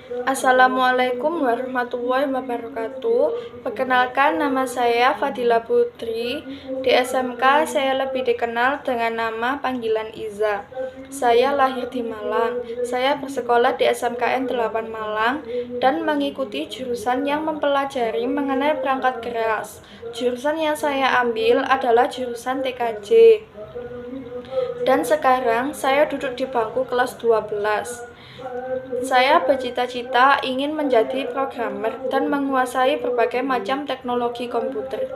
Assalamualaikum warahmatullahi wabarakatuh. Perkenalkan, nama saya Fadila Putri. Di SMK saya lebih dikenal dengan nama panggilan Iza. Saya lahir di Malang. Saya bersekolah di SMKN 8 Malang dan mengikuti jurusan yang mempelajari mengenai perangkat keras. Jurusan yang saya ambil adalah jurusan TKJ. Dan sekarang saya duduk di bangku kelas 12. Saya bercita-cita ingin menjadi programmer dan menguasai berbagai macam teknologi komputer.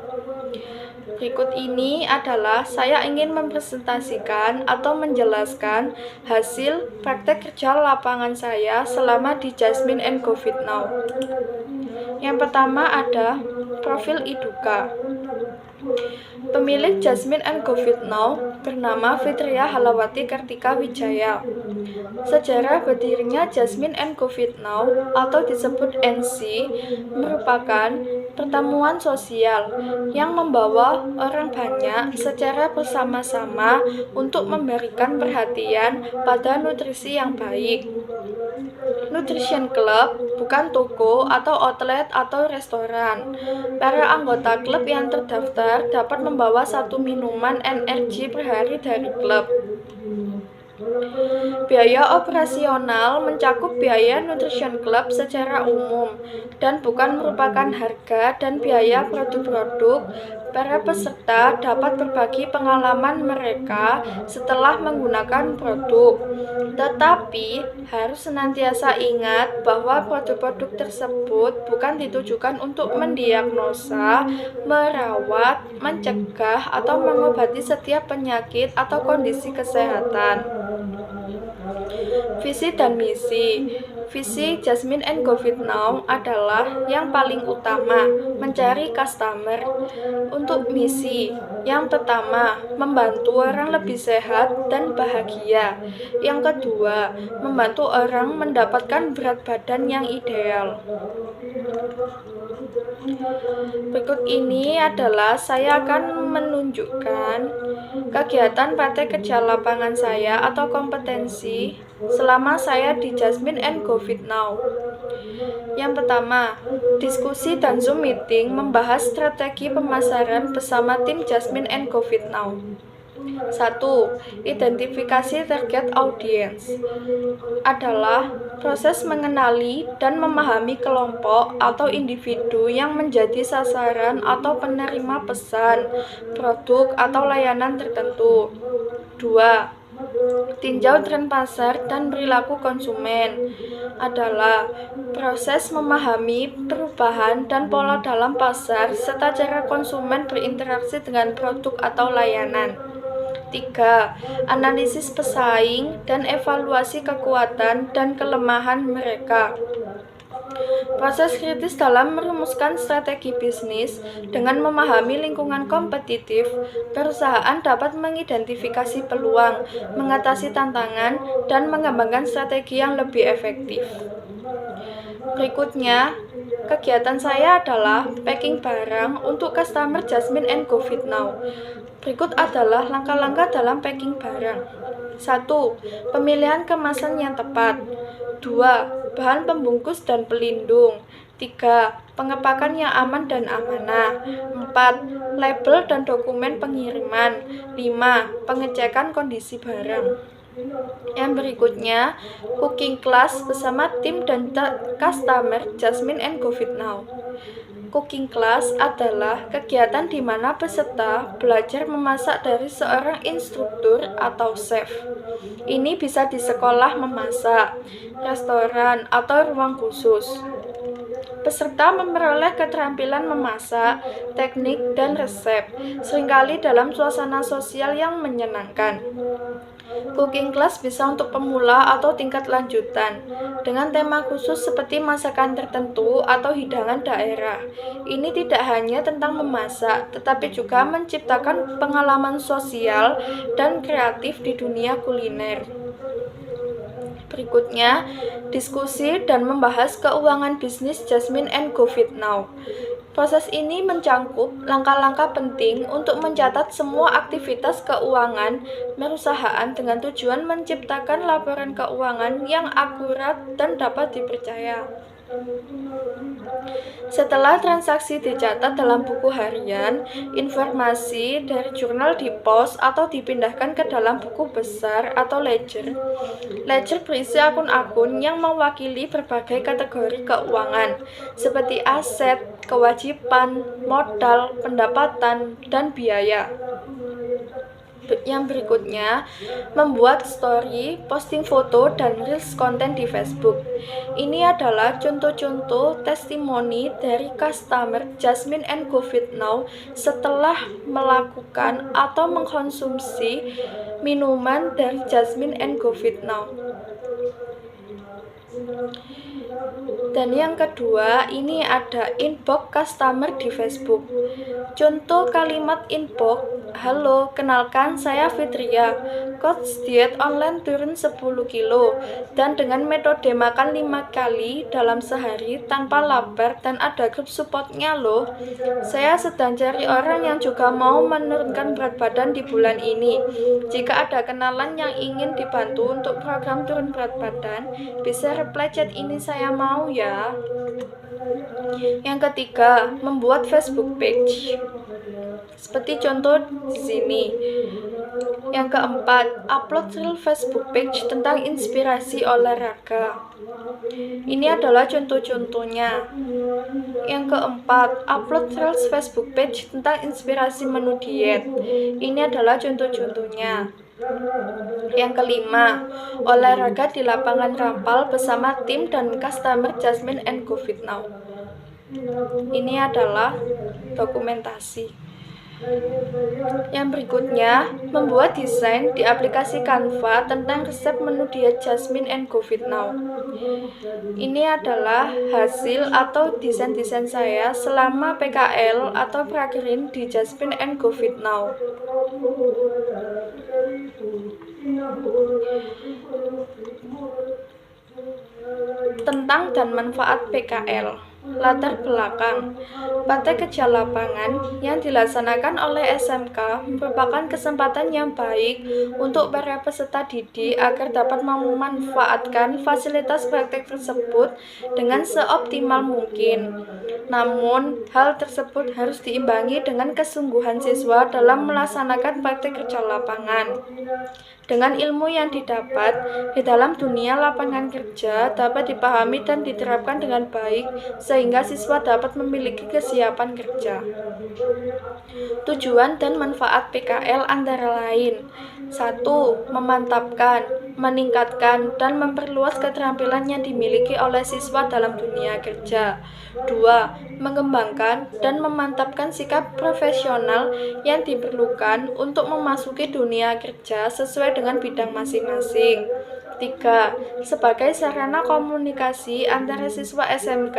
Berikut ini adalah saya ingin mempresentasikan atau menjelaskan hasil praktek kerja lapangan saya selama di Jasmine & Go Fit Now. Yang pertama ada profil Iduka. Pemilik Jasmine & Go Fit Now bernama Fitria Halawati Kartika Wijaya. Sejarah berdirinya Jasmine & Go Fit Now atau disebut NC merupakan pertemuan sosial yang membawa orang banyak secara bersama-sama untuk memberikan perhatian pada nutrisi yang baik. Nutrition Club bukan toko atau outlet atau restoran. Para anggota klub yang terdaftar dapat membawa satu minuman energi per hari dari klub. Biaya operasional mencakup biaya Nutrition Club secara umum dan bukan merupakan harga dan biaya produk-produk. Para peserta dapat berbagi pengalaman mereka setelah menggunakan produk, tetapi harus senantiasa ingat bahwa produk-produk tersebut bukan ditujukan untuk mendiagnosa, merawat, mencegah, atau mengobati setiap penyakit atau kondisi kesehatan. Visi dan misi. Visi Jasmine & Go Fit Now adalah yang paling utama, mencari customer. Untuk misi, yang pertama, membantu orang lebih sehat dan bahagia. Yang kedua, membantu orang mendapatkan berat badan yang ideal. Berikut ini adalah saya akan menunjukkan kegiatan praktek kerja lapangan saya atau kompetensi selama saya di Jasmine & Go Fit Now. Yang pertama, diskusi dan Zoom meeting membahas strategi pemasaran bersama tim Jasmine & Go Fit Now. 1. Identifikasi target audience adalah proses mengenali dan memahami kelompok atau individu yang menjadi sasaran atau penerima pesan, produk, atau layanan tertentu. 2. Tinjau tren pasar dan perilaku konsumen adalah proses memahami perubahan dan pola dalam pasar serta cara konsumen berinteraksi dengan produk atau layanan. 3. Analisis pesaing dan evaluasi kekuatan dan kelemahan mereka. Proses kritis dalam merumuskan strategi bisnis. Dengan memahami lingkungan kompetitif, perusahaan dapat mengidentifikasi peluang, mengatasi tantangan, dan mengembangkan strategi yang lebih efektif. Berikutnya, kegiatan saya adalah packing barang untuk customer Jasmine & Go Fit Now. Berikut adalah langkah-langkah dalam packing barang. 1. Pemilihan kemasan yang tepat. 2. Bahan pembungkus dan pelindung. 3. Pengepakan yang aman dan amanah. 4. Label dan dokumen pengiriman. 5. Pengecekan kondisi barang. Yang berikutnya, cooking class bersama tim dan customer Jasmine & Go Fit Now. Cooking class adalah kegiatan di mana peserta belajar memasak dari seorang instruktur atau chef. Ini bisa di sekolah memasak, restoran, atau ruang khusus. Peserta memperoleh keterampilan memasak, teknik, dan resep, seringkali dalam suasana sosial yang menyenangkan. Cooking class bisa untuk pemula atau tingkat lanjutan, dengan tema khusus seperti masakan tertentu atau hidangan daerah. Ini tidak hanya tentang memasak, tetapi juga menciptakan pengalaman sosial dan kreatif di dunia kuliner. Berikutnya, diskusi dan membahas keuangan bisnis Jasmine & Go Fit Now. Proses ini mencangkup langkah-langkah penting untuk mencatat semua aktivitas keuangan perusahaan dengan tujuan menciptakan laporan keuangan yang akurat dan dapat dipercaya. Setelah transaksi dicatat dalam buku harian, informasi dari jurnal dipost atau dipindahkan ke dalam buku besar atau ledger. Ledger berisi akun-akun yang mewakili berbagai kategori keuangan, seperti aset, kewajiban, modal, pendapatan, dan biaya. Yang berikutnya, membuat story, posting foto, dan reels konten di Facebook. Ini adalah contoh-contoh testimoni dari customer Jasmine & Go Fit Now setelah melakukan atau mengkonsumsi minuman dari Jasmine & Go Fit Now. Dan yang kedua, ini ada inbox customer di Facebook. Contoh kalimat inbox, halo, kenalkan saya Fitria, coach diet online turun 10 kilo dan dengan metode makan 5 kali dalam sehari tanpa lapar dan ada grup supportnya loh. Saya sedang cari orang yang juga mau menurunkan berat badan di bulan ini. Jika ada kenalan yang ingin dibantu untuk program turun berat badan, bisa reply chat ini, saya mau ya. Yang ketiga, membuat Facebook page. Seperti contoh di sini. Yang keempat, upload reel Facebook page tentang inspirasi olahraga. Ini adalah contoh-contohnya. Yang keempat, upload reels Facebook page tentang inspirasi menu diet. Ini adalah contoh-contohnya. Yang kelima, olahraga di lapangan rampal bersama tim dan customer Jasmine & Go Fit Now. Ini adalah dokumentasi. Yang berikutnya, membuat desain di aplikasi Canva tentang resep menu diet Jasmine & Go Fit Now. Ini adalah hasil atau desain-desain saya selama PKL atau pragerin di Jasmine & Go Fit Now. Tentang dan manfaat PKL. Latar belakang. Praktek kerja lapangan yang dilaksanakan oleh SMK merupakan kesempatan yang baik untuk para peserta didik agar dapat memanfaatkan fasilitas praktek tersebut dengan seoptimal mungkin. Namun, hal tersebut harus diimbangi dengan kesungguhan siswa dalam melaksanakan praktek kerja lapangan. Dengan ilmu yang didapat di dalam dunia lapangan kerja dapat dipahami dan diterapkan dengan baik sehingga siswa dapat memiliki kesiapan kerja. Tujuan dan manfaat PKL antara lain: 1. Memantapkan, meningkatkan, dan memperluas keterampilan yang dimiliki oleh siswa dalam dunia kerja. 2. Mengembangkan dan memantapkan sikap profesional yang diperlukan untuk memasuki dunia kerja sesuai dengan bidang masing-masing. 3. Sebagai sarana komunikasi antara siswa SMK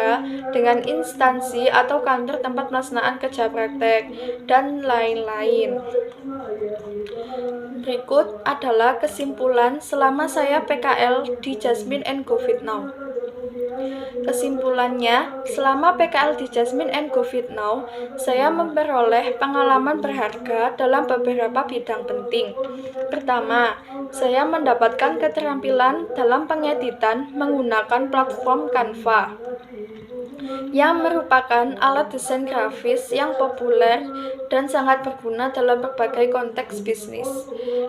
dengan instansi atau kantor tempat pelaksanaan kerja praktek, dan lain-lain. Berikut adalah kesimpulan selama saya PKL di Jasmine & Go Fit Now. Kesimpulannya, selama PKL di Jasmine & Go Fit Now, saya memperoleh pengalaman berharga dalam beberapa bidang penting. Pertama, saya mendapatkan keterampilan dalam pengeditan menggunakan platform Canva, yang merupakan alat desain grafis yang populer dan sangat berguna dalam berbagai konteks bisnis.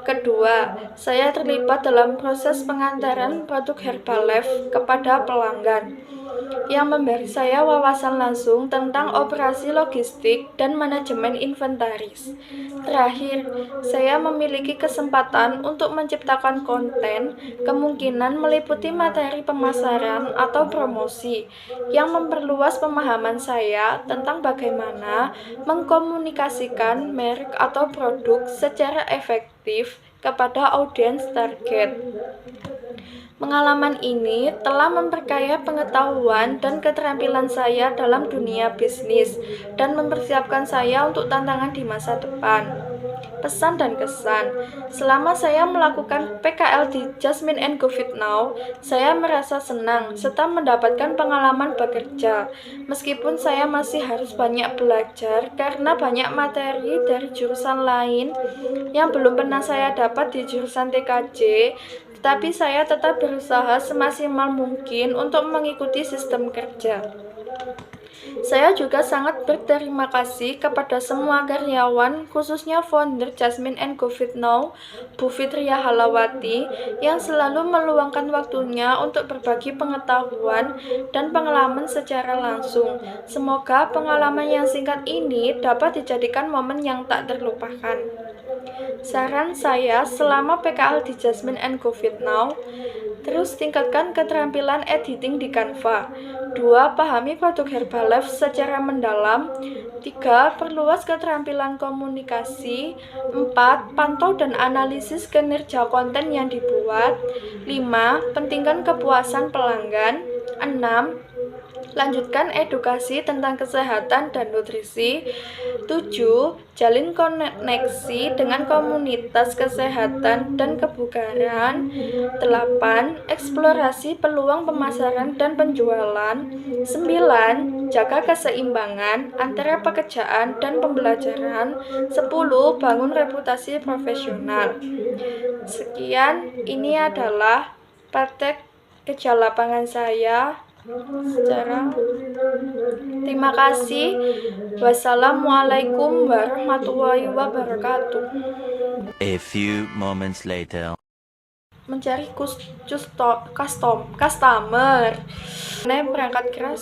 Kedua, saya terlibat dalam proses pengantaran produk Herbalife kepada pelanggan, yang memberi saya wawasan langsung tentang operasi logistik dan manajemen inventaris. Terakhir, saya memiliki kesempatan untuk menciptakan konten, kemungkinan meliputi materi pemasaran atau promosi, yang memperluas pemahaman saya tentang bagaimana mengkomunikasikan merek atau produk secara efektif kepada audiens target. Pengalaman ini telah memperkaya pengetahuan dan keterampilan saya dalam dunia bisnis dan mempersiapkan saya untuk tantangan di masa depan. Pesan dan kesan. Selama saya melakukan PKL di Jasmine and Go Fit Now, saya merasa senang serta mendapatkan pengalaman bekerja. Meskipun saya masih harus banyak belajar karena banyak materi dari jurusan lain yang belum pernah saya dapat di jurusan TKJ, tetapi saya tetap berusaha semaksimal mungkin untuk mengikuti sistem kerja. Saya juga sangat berterima kasih kepada semua karyawan, khususnya founder Jasmine and Go Fit Now, Bu Fitria Halawati, yang selalu meluangkan waktunya untuk berbagi pengetahuan dan pengalaman secara langsung. Semoga pengalaman yang singkat ini dapat dijadikan momen yang tak terlupakan. Saran saya selama PKL di Jasmine and Go Fit Now, terus tingkatkan keterampilan editing di Canva. 2. Pahami produk Herbalife secara mendalam. 3. Perluas keterampilan komunikasi. 4. Pantau dan analisis kinerja konten yang dibuat. 5. Pentingkan kepuasan pelanggan. 6. Lanjutkan edukasi tentang kesehatan dan nutrisi. 7. Jalin koneksi dengan komunitas kesehatan dan kebugaran. 8. Eksplorasi peluang pemasaran dan penjualan. 9. Jaga keseimbangan antara pekerjaan dan pembelajaran. 10. Bangun reputasi profesional. Sekian, ini adalah praktek kerja lapangan saya. Terima kasih. Wassalamualaikum warahmatullahi wabarakatuh. A few moments later. Mencari customer. Berangkat keras.